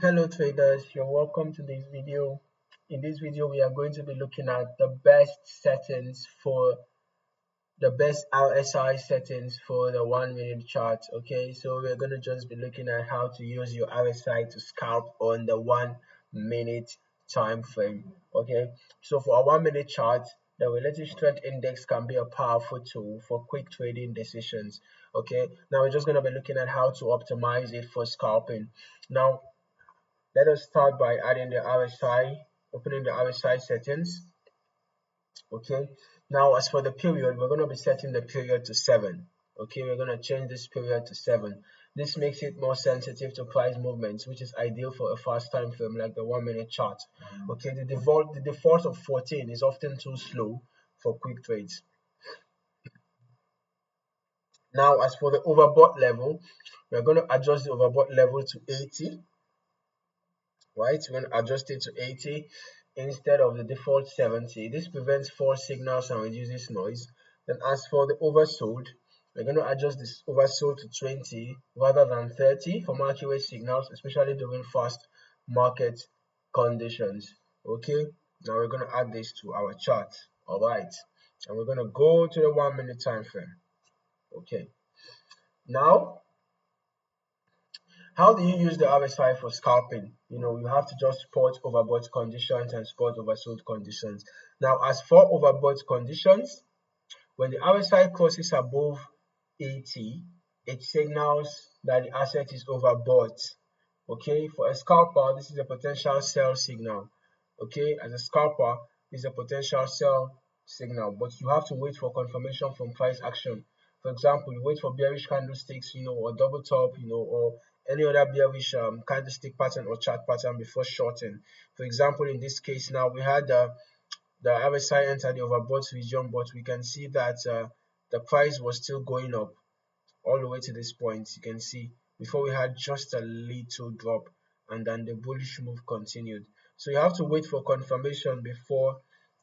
Hello traders, you're welcome to this video. In this video, we are going to be looking at the best settings for the best RSI settings for the 1 minute chart. Okay, so we're going to just be looking at how to use your RSI to scalp on the 1 minute time frame. Okay, so for a 1 minute chart, the relative strength index can be a powerful tool for quick trading decisions. Okay, now we're just going to be looking at how to optimize it for scalping. Now, let us start by adding the RSI, opening the RSI settings. Okay, now as for the period, we're going to be setting the period to 7. Okay, we're going to change this period to 7. This makes it more sensitive to price movements, which is ideal for a fast time frame like the 1 minute chart. Okay, the default of 14 is often too slow for quick trades. Now, as for the overbought level, we're going to adjust the overbought level to 80. Right, we're going to adjust it to 80 instead of the default 70. This prevents false signals and reduces noise. Then as for the oversold, we're going to adjust this oversold to 20 rather than 30 for more accurate signals, especially during fast market conditions. Okay, now we're going to add this to our chart. All right, and we're going to go to the 1 minute time frame. Okay, now how do you use the RSI for scalping? You have to just spot overbought conditions and spot oversold conditions. Now, as for overbought conditions, when the RSI crosses above 80, it signals that the asset is overbought. Okay, for a scalper, this is a potential sell signal. Okay, as a scalper, this is a potential sell signal, but you have to wait for confirmation from price action. For example, you wait for bearish candlesticks, or double top, or any other bearish candlestick pattern or chart pattern before shorting. For example, in this case now, we had the RSI enter the overbought region, but we can see that the price was still going up all the way to this point. You can see before we had just a little drop, and then the bullish move continued. So you have to wait for confirmation before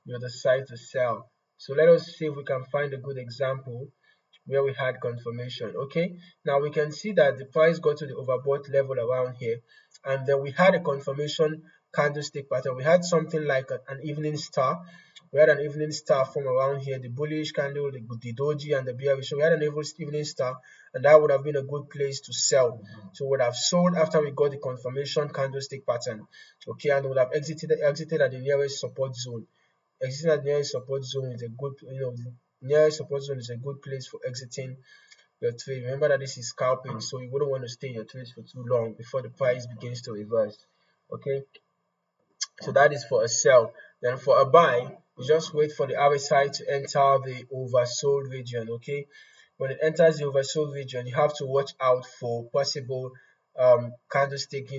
you decide to sell. So let us see if we can find a good example where we had confirmation. Okay, now we can see that the price got to the overbought level around here, and then we had a confirmation candlestick pattern. We had something like an evening star. We had an evening star from around here, the bullish candle, the doji, and the bearish. So we had an evening star, and that would have been a good place to sell. So we would have sold after we got the confirmation candlestick pattern. Okay, and we would have exited at the nearest support zone. Exiting at the nearest support zone is a good, the nearest support zone is a good place for exiting your trade. Remember that this is scalping, so you wouldn't want to stay in your trades for too long before the price begins to reverse. Okay, so that is for a sell. Then for a buy, you just wait for the RSI to enter the oversold region. Okay, when it enters the oversold region, you have to watch out for possible candlestick,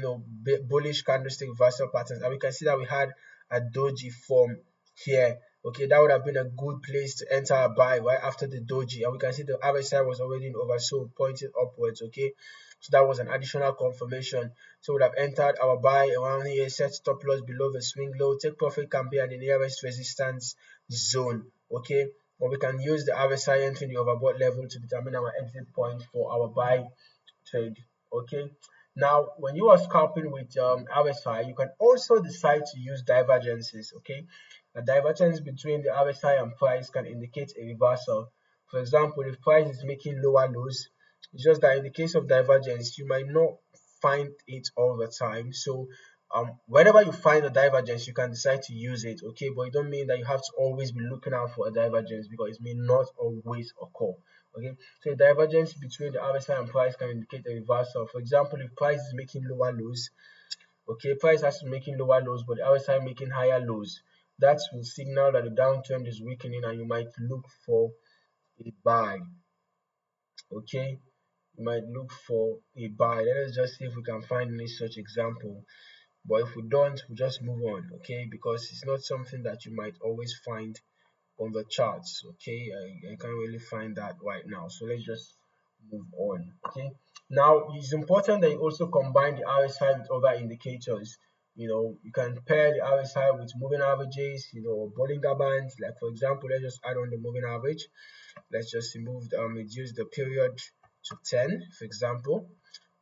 bullish candlestick reversal patterns. And we can see that we had a doji form here. Okay, that would have been a good place to enter a buy right after the doji, and we can see the RSI was already in oversold, pointing upwards. Okay, so that was an additional confirmation. So we would have entered our buy around here, set stop loss below the swing low, take profit can be at the nearest resistance zone. Okay, or we can use the RSI entering the overbought level to determine our exit point for our buy trade. Okay, now when you are scalping with RSI, you can also decide to use divergences. Okay, a divergence between the RSI and price can indicate a reversal. For example, if price is making lower lows, it's just that in the case of divergence, you might not find it all the time. So whenever you find a divergence, you can decide to use it. Okay, but it don't mean that you have to always be looking out for a divergence, because it may not always occur. Okay, so a divergence between the RSI and price can indicate a reversal. For example, if price is making lower lows, okay, price has to be making lower lows, but the RSI making higher lows, that will signal that the downtrend is weakening and you might look for a buy. Okay, you might look for a buy. Let us just see if we can find any such example. But if we don't, we'll just move on. Okay, because it's not something that you might always find on the charts. Okay, I can't really find that right now, so let's just move on. Okay, now it's important that you also combine the RSI with other indicators. You can pair the RSI with moving averages, or Bollinger Bands. Like for example, let's just add on the moving average. Let's just reduce the period to 10, for example.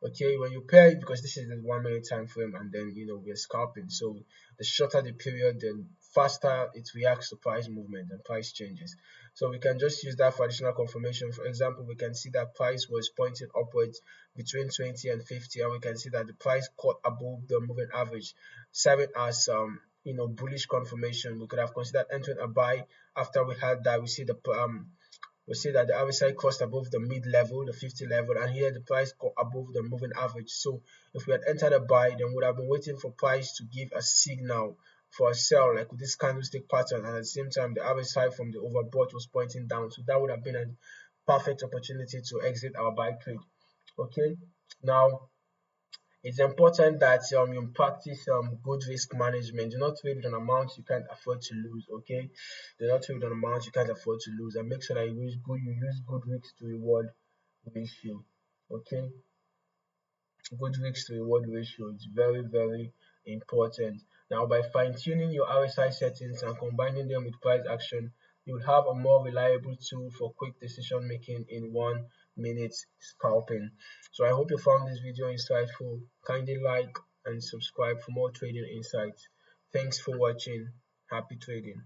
Okay, when you pair it, because this is the 1 minute time frame, and then we're scalping, so the shorter the period, the faster it reacts to price movement and price changes. So we can just use that for additional confirmation. For example, we can see that price was pointing upwards between 20 and 50, and we can see that the price caught above the moving average, serving as bullish confirmation. We could have considered entering a buy. After we had that, we see that the RSI crossed above the mid level, the 50 level, and here the price got above the moving average. So if we had entered a buy, then we would have been waiting for price to give a signal for a sell, like with this candlestick pattern, and at the same time the RSI from the overbought was pointing down. So that would have been a perfect opportunity to exit our buy trade. Okay, now it's important that you practice good risk management. Do not trade with an amount you can't afford to lose. Okay, do not trade with an amount you can't afford to lose, and make sure that you use good risk to reward ratio. Okay, good risk to reward ratio is very, very important. Now, by fine-tuning your RSI settings and combining them with price action, you will have a more reliable tool for quick decision making in 1 minute scalping. So I hope you found this video insightful. Kindly like and subscribe for more trading insights. Thanks for watching. Happy trading.